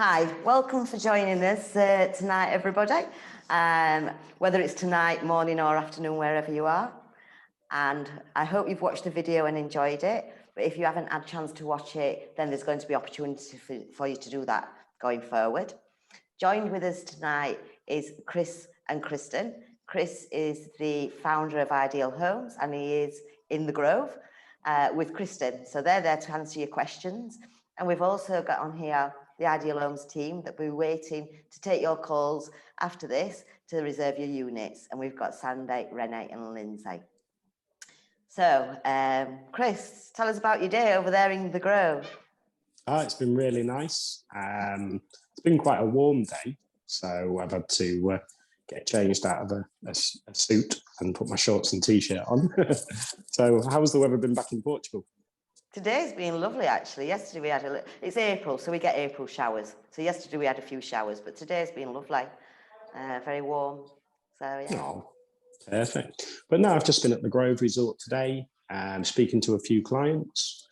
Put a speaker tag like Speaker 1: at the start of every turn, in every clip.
Speaker 1: Hi, welcome for joining us tonight, everybody. Whether it's tonight, morning or afternoon, wherever you are. And I hope you've watched the video and enjoyed it. But if you haven't had a chance to watch it, then there's going to be opportunity for you to do that going forward. Joined with us tonight is Chris and Kristen. Chris is the founder of Ideal Homes and he is in the Grove with Kristen. So they're there to answer your questions. And we've also got on here the Ideal Homes team that will be waiting to take your calls after this to reserve your units. And we've got Sandy, Renee and Lindsay. So, Chris, tell us about your day over there in the Grove.
Speaker 2: It's been really nice. It's been quite a warm day, so I've had to get changed out of a suit and put my shorts and t-shirt on. So how's the weather been back in Portugal?
Speaker 1: Today's been lovely, actually. Yesterday we had it's April, so we get April showers. So yesterday we had a few showers, but today's been lovely, very warm. So yeah.
Speaker 2: Oh, perfect. But no, I've just been at the Grove Resort today, speaking to a few clients,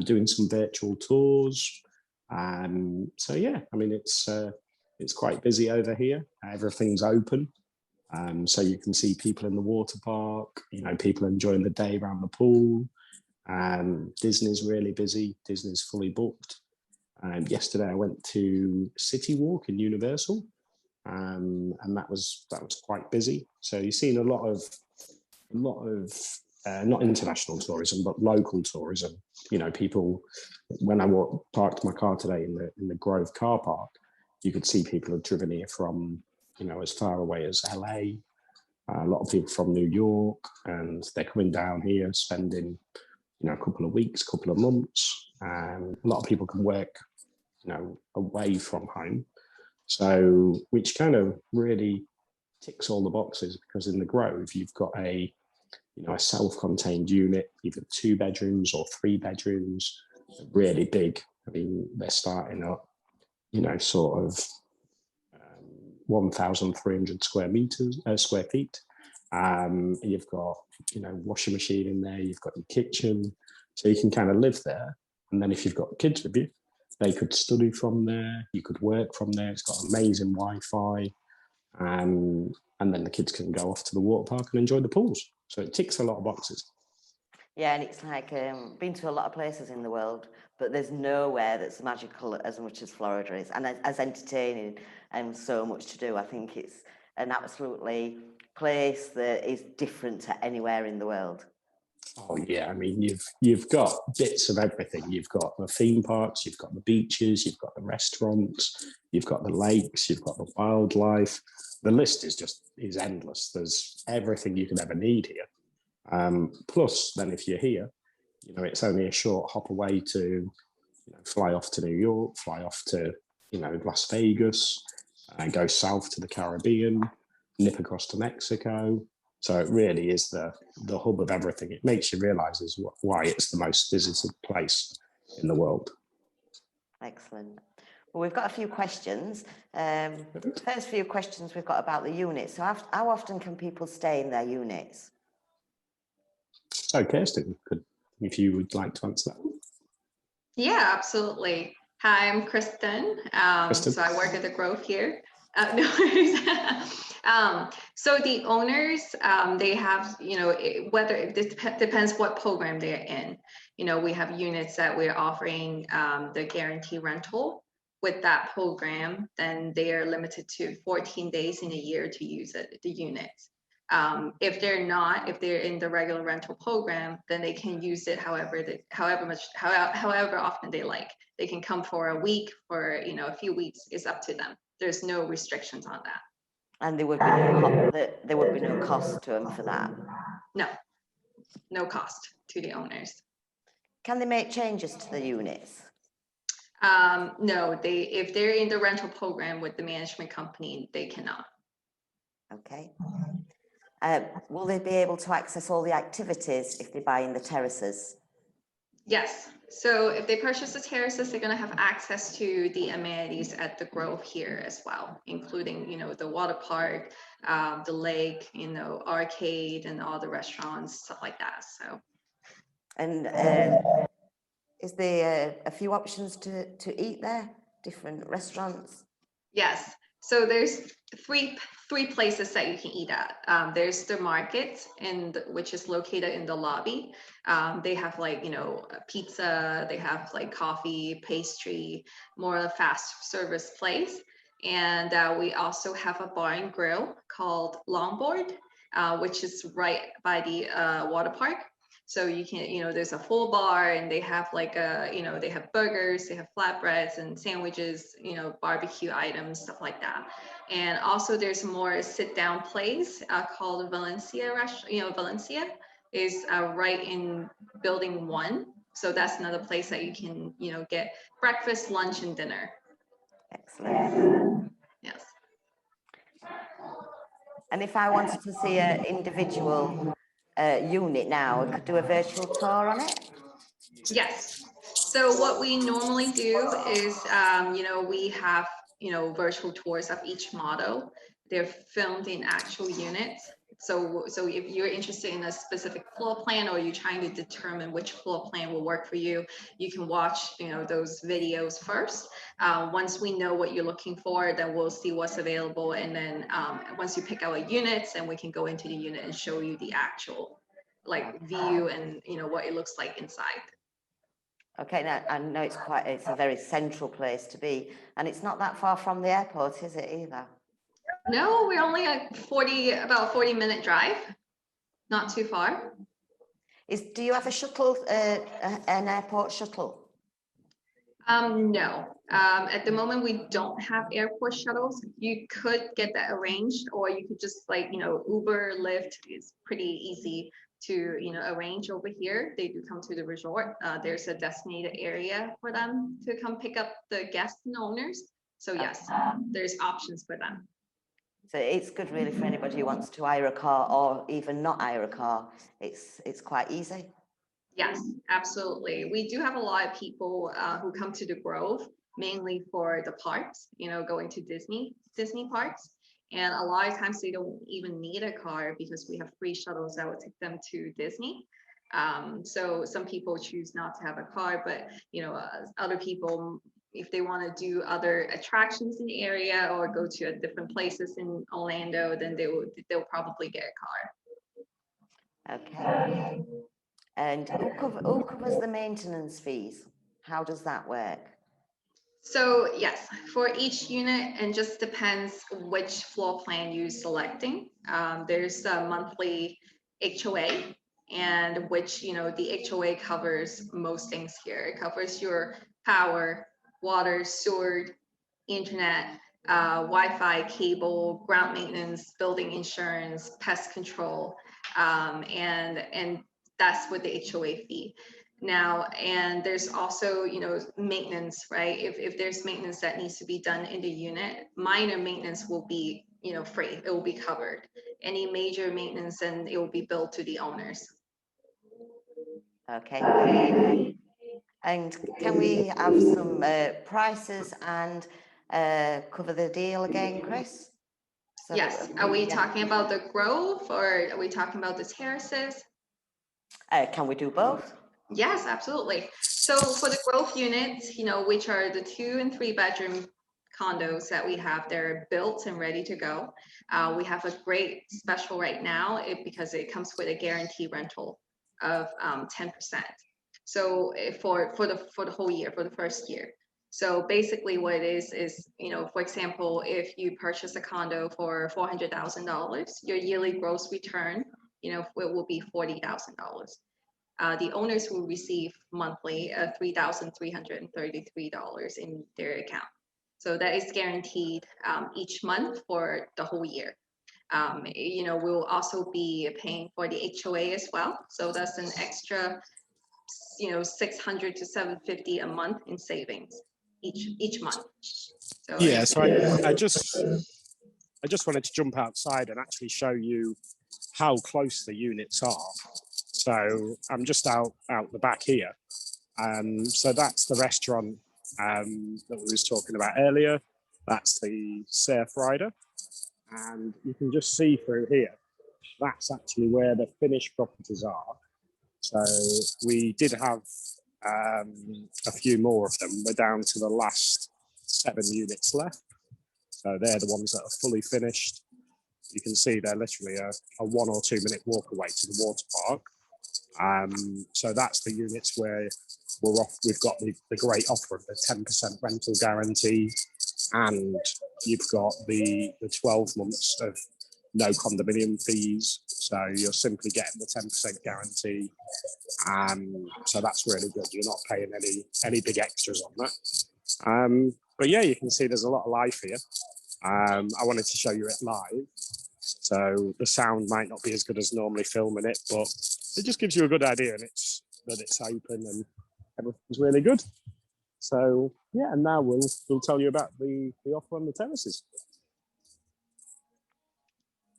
Speaker 2: doing some virtual tours. So yeah, I mean it's quite busy over here. Everything's open, so you can see people in the water park. You know, people enjoying the day around the pool. Disney's really busy. Disney's fully booked. Yesterday I went to City Walk in Universal, and that was quite busy. So you've seen a lot of not international tourism, but local tourism. You know, people. When I parked my car today in the Grove car park, you could see people have driven here from as far away as LA. A lot of people from New York, and they're coming down here, spending a couple of weeks, couple of months. A lot of people can work, away from home. So, which kind of really ticks all the boxes, because in the Grove, you've got a self-contained unit, either 2 bedrooms or 3 bedrooms, really big. I mean, they're starting at, sort of 1,300 square feet. You've got, washing machine in there, you've got your kitchen, so you can kind of live there. And then if you've got kids with you, they could study from there, you could work from there. It's got amazing Wi-Fi. And then the kids can go off to the water park and enjoy the pools. So it ticks a lot of boxes.
Speaker 1: Yeah, and it's like, been to a lot of places in the world, but there's nowhere that's magical as much as Florida is, and as entertaining and so much to do. I think it's an absolutely place that is different to anywhere in the world.
Speaker 2: Oh yeah, I mean you've got bits of everything. You've got the theme parks, you've got the beaches, you've got the restaurants, you've got the lakes, you've got the wildlife. The list is endless. There's everything you could ever need here. Plus, then if you're here, it's only a short hop away to fly off to New York, fly off to Las Vegas, and go south to the Caribbean, nip across to Mexico. So it really is the hub of everything. It makes you realise why it's the most visited place in the world.
Speaker 1: Excellent. Well, we've got a few questions. First few questions we've got about the units. So how often can people stay in their units?
Speaker 2: So Kirsten, if you would like to answer that.
Speaker 3: Yeah, absolutely. Hi, I'm Kristen. So I work at the Grove here. No worries. So the owners, they have, whether this depends what program they're in. We have units that we're offering the guarantee rental. With that program, then they are limited to 14 days in a year to use the unit. If they're in the regular rental program, then they can use it however often they like. They can come for a week, for a few weeks. It's up to them. There's no restrictions on that.
Speaker 1: And there would be no cost to them for that.
Speaker 3: No cost to the owners.
Speaker 1: Can they make changes to the units?
Speaker 3: No, if they're in the rental program with the management company, they cannot.
Speaker 1: Okay. Will they be able to access all the activities if they buy in the terraces?
Speaker 3: Yes. So if they purchase the terraces, they're going to have access to the amenities at the Grove here as well, including, the water park, the lake, arcade, and all the restaurants, stuff like that. So.
Speaker 1: And is there a few options to eat there? different restaurants?
Speaker 3: Yes. So there's three places that you can eat at. There's the market, which is located in the lobby. They have like, you know, pizza, they have like coffee, pastry, more of a fast service place. And we also have a bar and grill called Longboard, which is right by the water park. So you can, you know, there's a full bar and they have like you know, they have burgers, they have flatbreads and sandwiches, you know, barbecue items, stuff like that. And also there's more sit down place called Valencia restaurant. You know, Valencia is right in building 1. So that's another place that you can, you know, get breakfast, lunch, and dinner.
Speaker 1: Excellent.
Speaker 3: Yes.
Speaker 1: And if I wanted to see an individual unit now, I could do a virtual tour on it?
Speaker 3: Yes. So what we normally do is, you know, we have, you know, virtual tours of each model. They're filmed in actual units. So if you're interested in a specific floor plan or you're trying to determine which floor plan will work for you, you can watch, you know, those videos first. Once we know what you're looking for, then we'll see what's available. And then once you pick out a unit, then we can go into the unit and show you the actual like view and, you know, what it looks like inside.
Speaker 1: Okay, now I know it's a very central place to be, and it's not that far from the airport, is it either?
Speaker 3: No, we're only about 40-minute drive, not too far.
Speaker 1: Do you have a shuttle, an airport shuttle?
Speaker 3: No, at the moment we don't have airport shuttles. You could get that arranged, or you could just like, you know, Uber, Lyft is pretty easy to, you know, arrange over here. They do come to the resort. There's a designated area for them to come pick up the guests and owners. So yes, there's options for them.
Speaker 1: So it's good really for anybody who wants to hire a car or even not hire a car. It's quite easy.
Speaker 3: Yes, absolutely. We do have a lot of people who come to the Grove mainly for the parks, you know, going to Disney parks. And a lot of times they don't even need a car because we have free shuttles that will take them to Disney. So some people choose not to have a car, but, you know, other people, if they want to do other attractions in the area or go to different places in Orlando, then they'll probably get a car.
Speaker 1: Okay. And who covers the maintenance fees? How does that work?
Speaker 3: So yes, for each unit, and just depends which floor plan you're selecting. There's a monthly HOA, and which, you know, the HOA covers most things here. It covers your power, water, sewer, internet, Wi-Fi, cable, ground maintenance, building insurance, pest control, and that's with the HOA fee. Now, and there's also, you know, maintenance, right? If there's maintenance that needs to be done in the unit, minor maintenance will be, you know, free. It will be covered. Any major maintenance, then it will be billed to the owners.
Speaker 1: Okay. And can we have some prices and cover the deal again, Chris? So
Speaker 3: yes. Are we talking about the Grove or are we talking about the terraces?
Speaker 1: Can we do both?
Speaker 3: Yes, absolutely. So for the Grove units, you know, which are the 2 and 3 bedroom condos that we have, they're built and ready to go. We have a great special right now because it comes with a guarantee rental of 10%. So for the whole year, for the first year. So basically what it is, you know, for example, if you purchase a condo for $400,000, your yearly gross return, you know, it will be $40,000. The owners will receive monthly $3,333 in their account. So that is guaranteed each month for the whole year. You know, we'll also be paying for the HOA as well. So that's an extra, you know, $600 to $750 a month in savings each month. So
Speaker 2: yeah, so I just wanted to jump outside and actually show you how close the units are. So I'm just out the back here. So that's the restaurant that we was talking about earlier. That's the surf rider. And you can just see through here, that's actually where the finished properties are. So we did have a few more of them. We're down to the last 7 units left. So they're the ones that are fully finished. You can see they're literally a 1 or 2 minute walk away to the water park. So that's the units where we've got the great offer of the 10% rental guarantee, and you've got the 12 months of no condominium fees. So you're simply getting the 10% guarantee. So that's really good. You're not paying any big extras on that. But yeah, you can see there's a lot of life here. I wanted to show you it live. So the sound might not be as good as normally filming it, but it just gives you a good idea, and it's open and everything's really good. So yeah, and now we'll tell you about the offer on the terraces.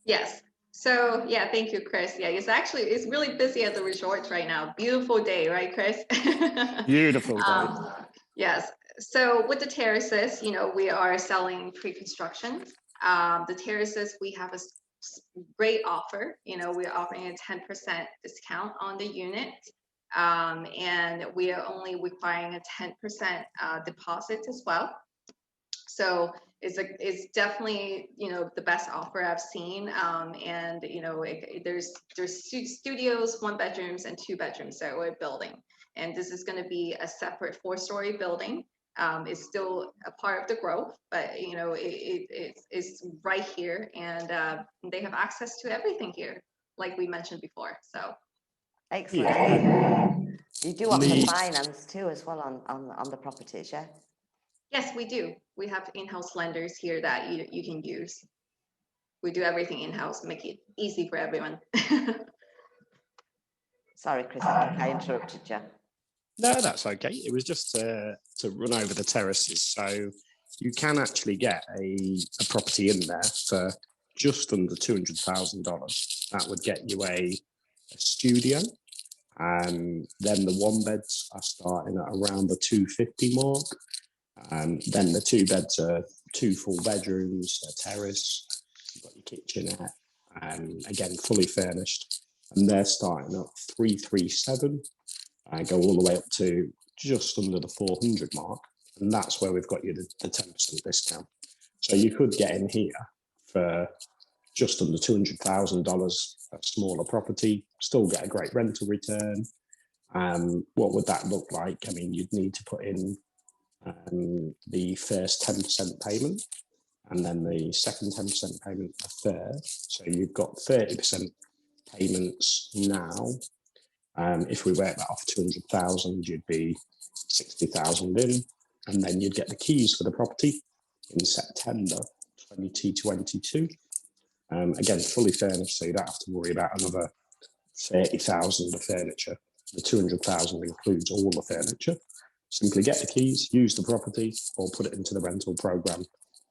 Speaker 3: Yes. So yeah, thank you, Chris. Yeah, it's really busy at the resort right now. Beautiful day, right, Chris?
Speaker 2: Beautiful day.
Speaker 3: Yes. So with the terraces, we are selling pre-construction. The terraces, we have a great offer. We're offering a 10% discount on the unit. And we are only requiring a 10% deposit as well. So it's definitely the best offer I've seen, and there's studios, 1 bedrooms and 2 bedrooms that we're building, and this is going to be a separate 4-story building. It's still a part of the growth, but it's right here, and they have access to everything here, like we mentioned before. So
Speaker 1: excellent.
Speaker 2: Yeah.
Speaker 1: You do offer finance too as well on the properties, yeah?
Speaker 3: Yes, we do. We have in-house lenders here that you can use. We do everything in-house, make it easy for everyone.
Speaker 1: Sorry, Chris, I think I interrupted you.
Speaker 2: No, that's okay. It was just to run over the terraces. So you can actually get a property in there for just under $200,000. That would get you a studio. Then the 1 beds are starting at around the 250 mark. Then the 2 beds are 2 full bedrooms, a terrace, you've got your kitchenette, again, fully furnished. And they're starting at 337, go all the way up to just under the 400 mark. And that's where we've got you the 10% discount. So you could get in here for just under $200,000, a smaller property, still get a great rental return. What would that look like? I mean, you'd need to put in the first 10% payment, and then the second 10% payment a third. So you've got 30% payments now. If we work that off 200,000, you'd be 60,000 in, and then you'd get the keys for the property in September 2022. Again, fully furnished, so you don't have to worry about another 30,000 of furniture. The 200,000 includes all the furniture. Simply get the keys, use the property, or put it into the rental program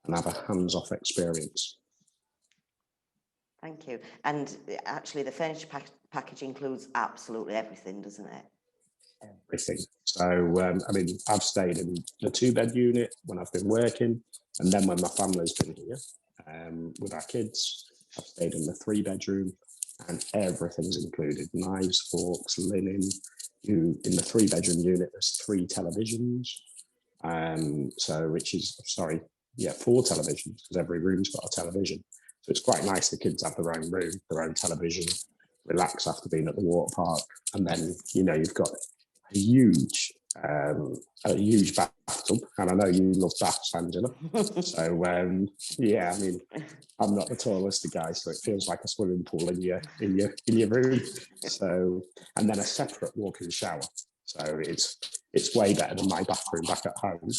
Speaker 2: and have a hands-off experience.
Speaker 1: Thank you. And actually, the furniture package includes absolutely everything, doesn't it?
Speaker 2: Everything. So, I mean, I've stayed in the 2-bed unit when I've been working, and then when my family's been here with our kids, I've stayed in the 3-bedroom, and everything's included: knives, forks, linen. In the 3-bedroom unit, there's 3 televisions. 4 televisions, because every room's got a television. So it's quite nice. The kids have their own room, their own television, relax after being at the water park, and then you've got a huge bathtub, and I know you love baths, Angela. So yeah, I mean, I'm not the tallest of guys, so it feels like a swimming pool in your room. So, and then a separate walk-in shower. So it's way better than my bathroom back at home.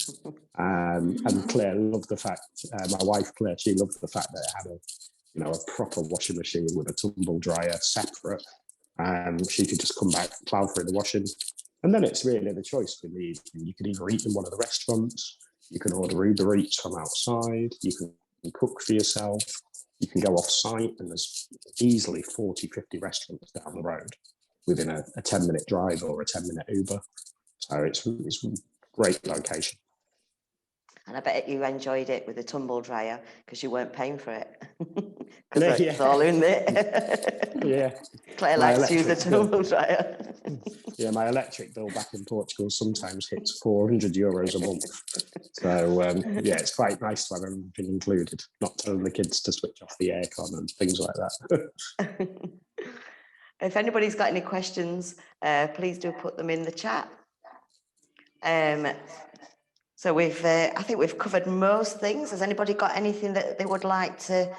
Speaker 2: And Claire loved the fact, my wife Claire, she loved the fact that it had a proper washing machine with a tumble dryer separate. She could just come back, plow through the washing. And then it's really the choice for the evening. You can either eat in one of the restaurants, you can order Uber Eats from outside, you can cook for yourself, you can go off site, and there's easily 40, 50 restaurants down the road within a 10-minute drive or a 10-minute Uber. So it's a great location.
Speaker 1: And I bet you enjoyed it with the tumble dryer because you weren't paying for it. Because it's all in there.
Speaker 2: Yeah.
Speaker 1: Claire likes to use a tumble dryer.
Speaker 2: Yeah, my electric bill back in Portugal sometimes hits €400 a month. So yeah, it's quite nice to have everything included, not telling the kids to switch off the aircon and things like that.
Speaker 1: If anybody's got any questions, please do put them in the chat. So I think we've covered most things. Has anybody got anything that they would like to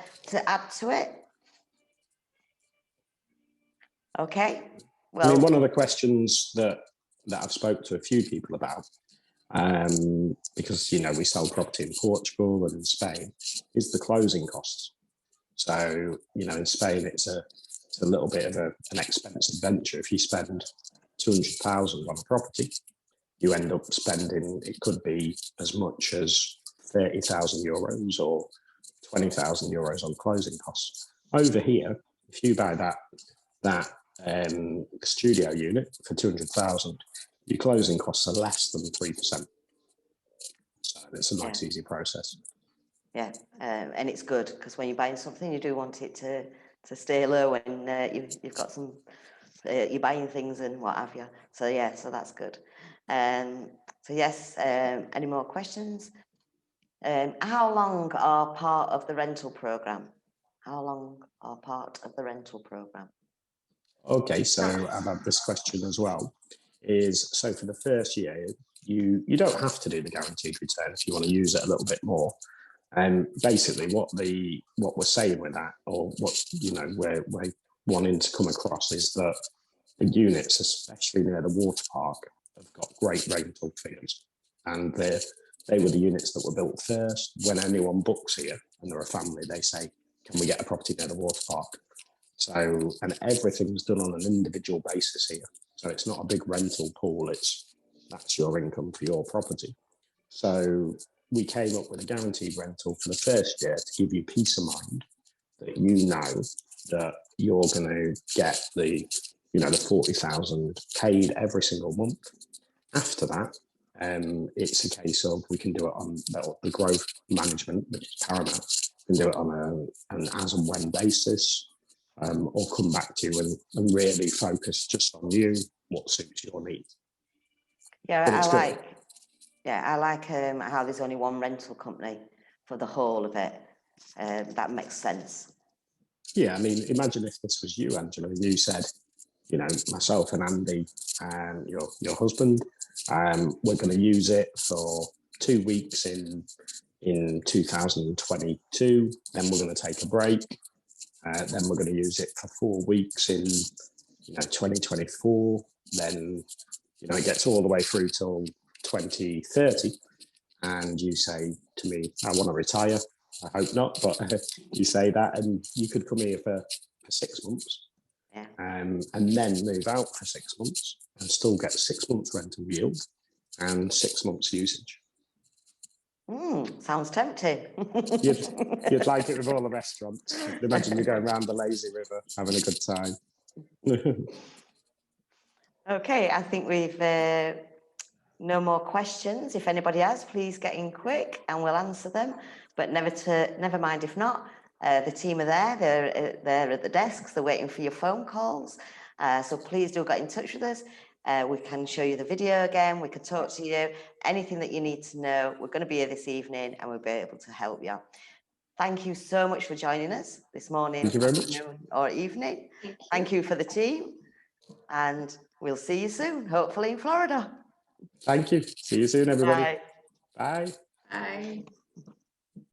Speaker 1: add to it? Okay. Well,
Speaker 2: I mean, one of the questions that I've spoke to a few people about, because, you know, we sell property in Portugal and in Spain, is the closing costs. So, you know, in Spain, it's a little bit of an expensive venture. If you spend 200,000 on a property, you end up spending, it could be as much as €30,000 or €20,000 on closing costs. Over here, if you buy that studio unit for 200,000, your closing costs are less than 3%. So it's a nice, easy process. Yeah,
Speaker 1: and it's good because when you're buying something, you do want it to stay low, and you've got some, you're buying things and what have you. So yeah, so that's good. So yes, any more questions? How long are part of the rental program? How long are part of the rental program?
Speaker 2: Okay, so I've had this question as well. So for the first year, you don't have to do the guaranteed return if you want to use it a little bit more. And basically, what we're saying with that, or what we're wanting to come across, is that the units, especially near the water park, have got great rental figures, and they were the units that were built first. When anyone books here and they're a family, they say, "Can we get a property near the water park?" So, and everything's done on an individual basis here. So it's not a big rental pool. That's your income for your property. So we came up with a guaranteed rental for the first year to give you peace of mind that you know that you're going to get the 40,000 paid every single month. After that, it's a case of we can do it on the growth management, which is paramount. We can do it on an as and when basis. Or come back to you and really focus just on you, what suits your needs.
Speaker 1: Yeah, I like how there's only one rental company for the whole of it. That makes sense.
Speaker 2: Yeah, I mean, imagine if this was you, Angela, and you said, myself and Andy and your husband, we're going to use it for 2 weeks in 2022, then we're going to take a break. Then we're going to use it for 4 weeks in 2024. Then it gets all the way through till 2030, and you say to me, "I want to retire." I hope not, but you say that, and you could come here for 6 months, and then move out for 6 months and still get 6 months rental yield and 6 months usage.
Speaker 1: Sounds tempting.
Speaker 2: You'd like it with all the restaurants. Imagine you going around the lazy river having a good time.
Speaker 1: Okay, I think we've no more questions. If anybody has, please get in quick and we'll answer them. But never mind if not. The team are there. They're at the desks. They're waiting for your phone calls. So please do get in touch with us. We can show you the video again. We can talk to you. Anything that you need to know, we're going to be here this evening and we'll be able to help you. Thank you so much for joining us this morning,
Speaker 2: Thank you very much.
Speaker 1: Or evening. Thank you for the team, and we'll see you soon, hopefully in Florida.
Speaker 2: Thank you. See you soon, everybody.
Speaker 1: Bye.
Speaker 2: Bye.
Speaker 3: Bye.